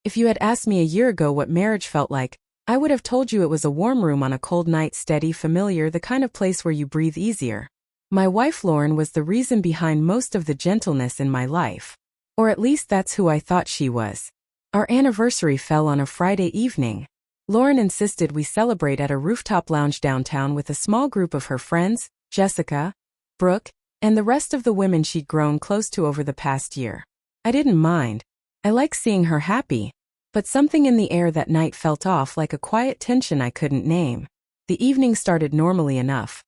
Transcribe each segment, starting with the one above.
If you had asked me a year ago what marriage felt like, I would have told you it was a warm room on a cold night, steady, familiar, the kind of place where you breathe easier. My wife Lauren was the reason behind most of the gentleness in my life. Or at least that's who I thought she was. Our anniversary fell on a Friday evening. Lauren insisted we celebrate at a rooftop lounge downtown with a small group of her friends, Jessica, Brooke, and the rest of the women she'd grown close to over the past year. I didn't mind. I liked seeing her happy. But something in the air that night felt off, like a quiet tension I couldn't name. The evening started normally enough.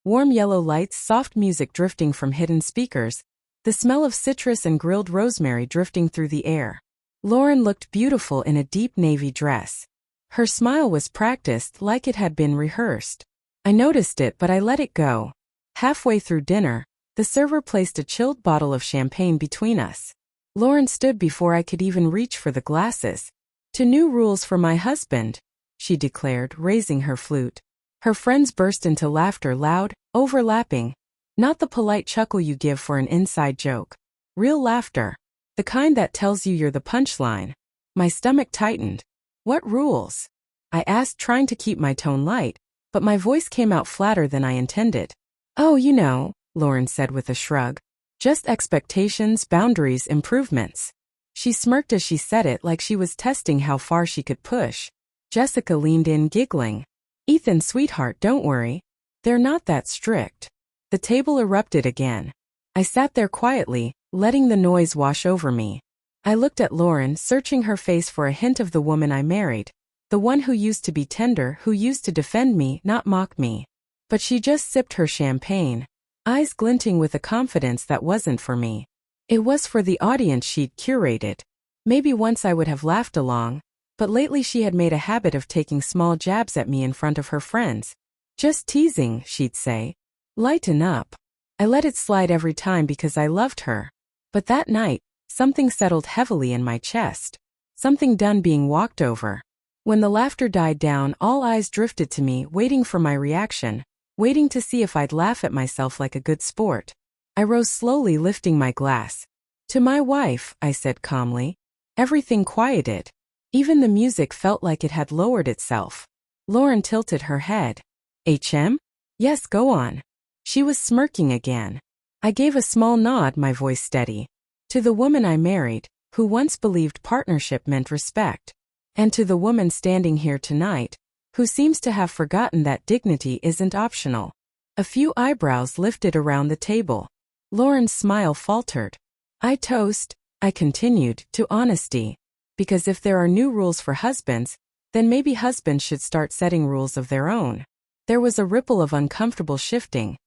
Warm yellow lights, soft music drifting from hidden speakers, the smell of citrus and grilled rosemary drifting through the air. Lauren looked beautiful in a deep navy dress. Her smile was practiced, like it had been rehearsed. I noticed it, but I let it go. Halfway through dinner, the server placed a chilled bottle of champagne between us. Lauren stood before I could even reach for the glasses. "To new rules for my husband," she declared, raising her flute. Her friends burst into laughter, loud, overlapping. Not the polite chuckle you give for an inside joke. Real laughter. The kind that tells you you're the punchline. My stomach tightened. "What rules?" I asked, trying to keep my tone light, but my voice came out flatter than I intended. "Oh, you know," Lauren said with a shrug. "Just expectations, boundaries, improvements." She smirked as she said it, like she was testing how far she could push. Jessica leaned in, giggling. "Ethan, sweetheart, don't worry. They're not that strict." The table erupted again. I sat there quietly, letting the noise wash over me. I looked at Lauren, searching her face for a hint of the woman I married. The one who used to be tender, who used to defend me, not mock me. But she just sipped her champagne, eyes glinting with a confidence that wasn't for me. It was for the audience she'd curated. Maybe once I would have laughed along, but lately she had made a habit of taking small jabs at me in front of her friends. "Just teasing," she'd say. "Lighten up." I let it slide every time because I loved her. But that night, something settled heavily in my chest. Something done being walked over. When the laughter died down, all eyes drifted to me, waiting for my reaction, waiting to see if I'd laugh at myself like a good sport. I rose slowly, lifting my glass. "To my wife," I said calmly. Everything quieted. Even the music felt like it had lowered itself. Lauren tilted her head. "HM? Yes, go on." She was smirking again. I gave a small nod, my voice steady. "To the woman I married, who once believed partnership meant respect. And to the woman standing here tonight, who seems to have forgotten that dignity isn't optional." A few eyebrows lifted around the table. Lauren's smile faltered. "I toast," I continued, "to honesty. Because if there are new rules for husbands, then maybe husbands should start setting rules of their own." There was a ripple of uncomfortable shifting.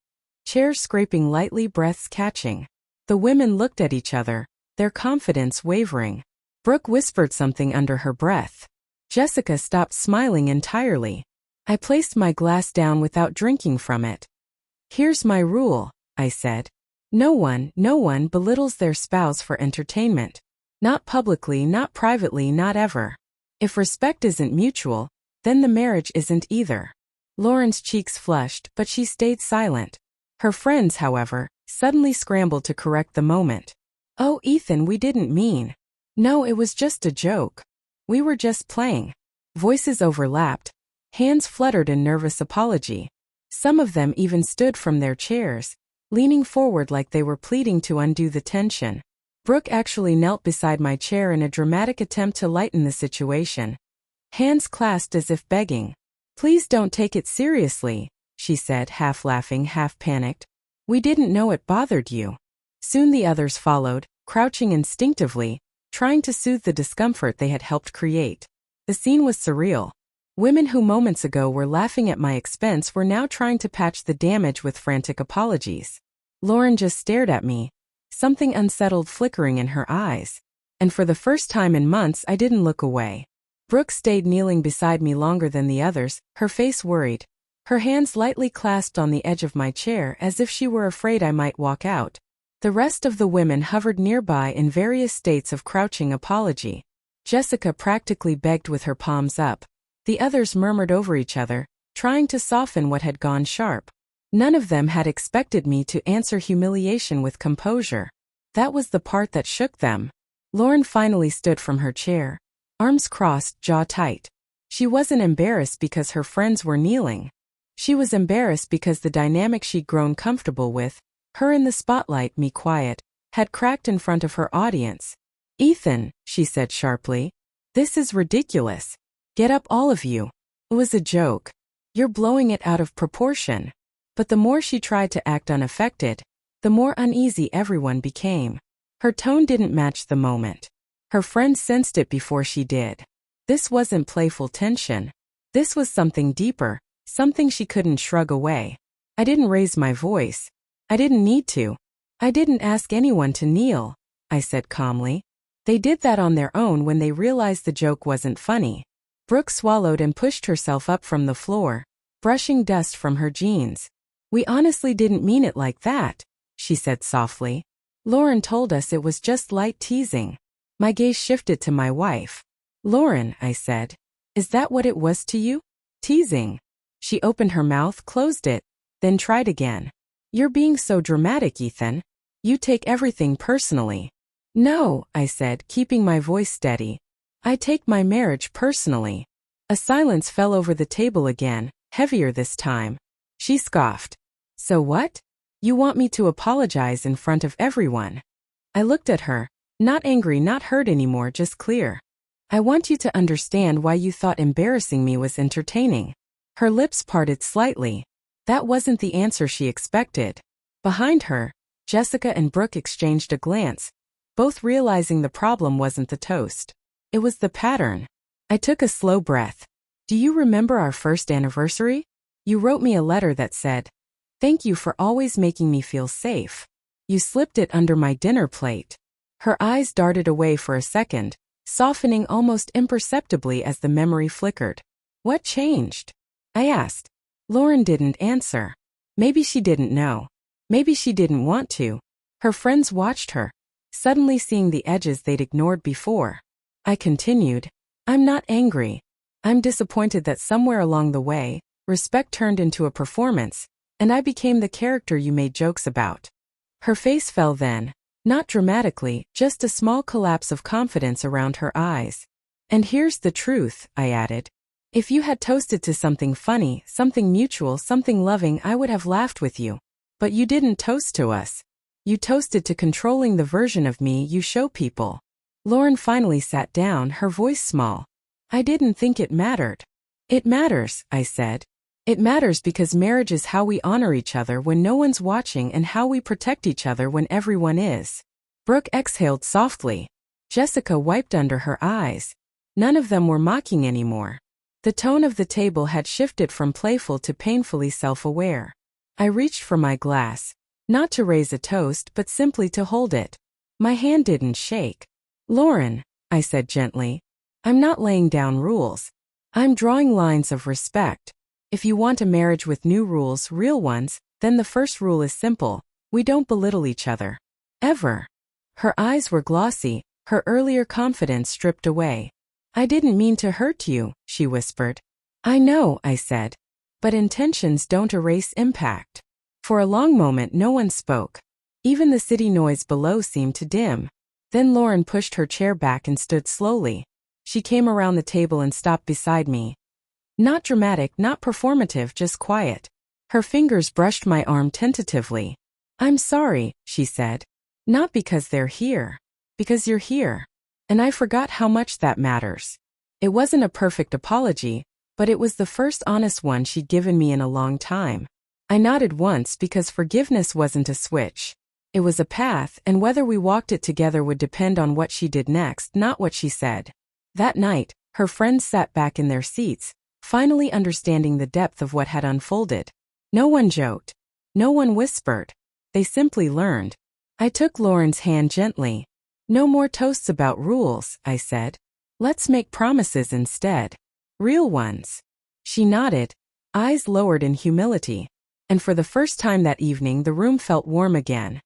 Chairs scraping lightly, breaths catching. The women looked at each other, their confidence wavering. Brooke whispered something under her breath. Jessica stopped smiling entirely. I placed my glass down without drinking from it. "Here's my rule," I said. No one belittles their spouse for entertainment. Not publicly, not privately, not ever. If respect isn't mutual, then the marriage isn't either." Lauren's cheeks flushed, but she stayed silent. Her friends, however, suddenly scrambled to correct the moment. "Oh, Ethan, we didn't mean." "No, it was just a joke. We were just playing." Voices overlapped. Hands fluttered in nervous apology. Some of them even stood from their chairs, leaning forward like they were pleading to undo the tension. Brooke actually knelt beside my chair in a dramatic attempt to lighten the situation. Hands clasped as if begging. "Please don't take it seriously," she said, half laughing, half panicked. "We didn't know it bothered you." Soon the others followed, crouching instinctively, trying to soothe the discomfort they had helped create. The scene was surreal. Women who moments ago were laughing at my expense were now trying to patch the damage with frantic apologies. Lauren just stared at me, something unsettled flickering in her eyes. And for the first time in months, I didn't look away. Brooke stayed kneeling beside me longer than the others, her face worried. Her hands lightly clasped on the edge of my chair as if she were afraid I might walk out. The rest of the women hovered nearby in various states of crouching apology. Jessica practically begged with her palms up. The others murmured over each other, trying to soften what had gone sharp. None of them had expected me to answer humiliation with composure. That was the part that shook them. Lauren finally stood from her chair. arms crossed, jaw tight. She wasn't embarrassed because her friends were kneeling. She was embarrassed because the dynamic she'd grown comfortable with, her in the spotlight, me quiet, had cracked in front of her audience. "Ethan," she said sharply, "this is ridiculous. Get up, all of you. It was a joke. You're blowing it out of proportion." But the more she tried to act unaffected, the more uneasy everyone became. Her tone didn't match the moment. Her friends sensed it before she did. This wasn't playful tension. This was something deeper, something she couldn't shrug away. I didn't raise my voice. I didn't need to. I didn't ask anyone to kneel, I said calmly. They did that on their own when they realized the joke wasn't funny. Brooke swallowed and pushed herself up from the floor, brushing dust from her jeans. "We honestly didn't mean it like that," she said softly. "Lauren told us it was just light teasing." My gaze shifted to my wife. "Lauren," I said, "is that what it was to you? Teasing?" She opened her mouth, closed it, then tried again. "You're being so dramatic, Ethan. You take everything personally." "No," I said, keeping my voice steady. "I take my marriage personally." A silence fell over the table again, heavier this time. She scoffed. "So what? You want me to apologize in front of everyone?" I looked at her, not angry, not hurt anymore, just clear. "I want you to understand why you thought embarrassing me was entertaining." Her lips parted slightly. That wasn't the answer she expected. Behind her, Jessica and Brooke exchanged a glance, both realizing the problem wasn't the toast. It was the pattern. I took a slow breath. "Do you remember our first anniversary? You wrote me a letter that said, 'Thank you for always making me feel safe.' You slipped it under my dinner plate." Her eyes darted away for a second, softening almost imperceptibly as the memory flickered. "What changed?" I asked. Lauren didn't answer. Maybe she didn't know. Maybe she didn't want to. Her friends watched her, suddenly seeing the edges they'd ignored before. I continued, "I'm not angry. I'm disappointed that somewhere along the way, respect turned into a performance, and I became the character you made jokes about." Her face fell then, not dramatically, just a small collapse of confidence around her eyes. "And here's the truth," I added. "If you had toasted to something funny, something mutual, something loving, I would have laughed with you. But you didn't toast to us. You toasted to controlling the version of me you show people." Lauren finally sat down, her voice small. "I didn't think it mattered." "It matters," I said. "It matters because marriage is how we honor each other when no one's watching and how we protect each other when everyone is." Brooke exhaled softly. Jessica wiped under her eyes. None of them were mocking anymore. The tone of the table had shifted from playful to painfully self-aware. I reached for my glass, not to raise a toast but simply to hold it. My hand didn't shake. "Lauren," I said gently, "I'm not laying down rules. I'm drawing lines of respect. If you want a marriage with new rules, real ones, then the first rule is simple. We don't belittle each other. Ever." Her eyes were glossy, her earlier confidence stripped away. "I didn't mean to hurt you," she whispered. "I know," I said. "But intentions don't erase impact." For a long moment no one spoke. Even the city noise below seemed to dim. Then Lauren pushed her chair back and stood slowly. She came around the table and stopped beside me. Not dramatic, not performative, just quiet. Her fingers brushed my arm tentatively. "I'm sorry," she said. "Not because they're here. Because you're here." And I forgot how much that matters. It wasn't a perfect apology, but it was the first honest one she'd given me in a long time. I nodded once because forgiveness wasn't a switch. It was a path, and whether we walked it together would depend on what she did next, not what she said. That night, her friends sat back in their seats, finally understanding the depth of what had unfolded. No one joked. No one whispered. They simply learned. I took Lauren's hand gently. "No more toasts about rules," I said. "Let's make promises instead. Real ones." She nodded, eyes lowered in humility. And for the first time that evening the room felt warm again.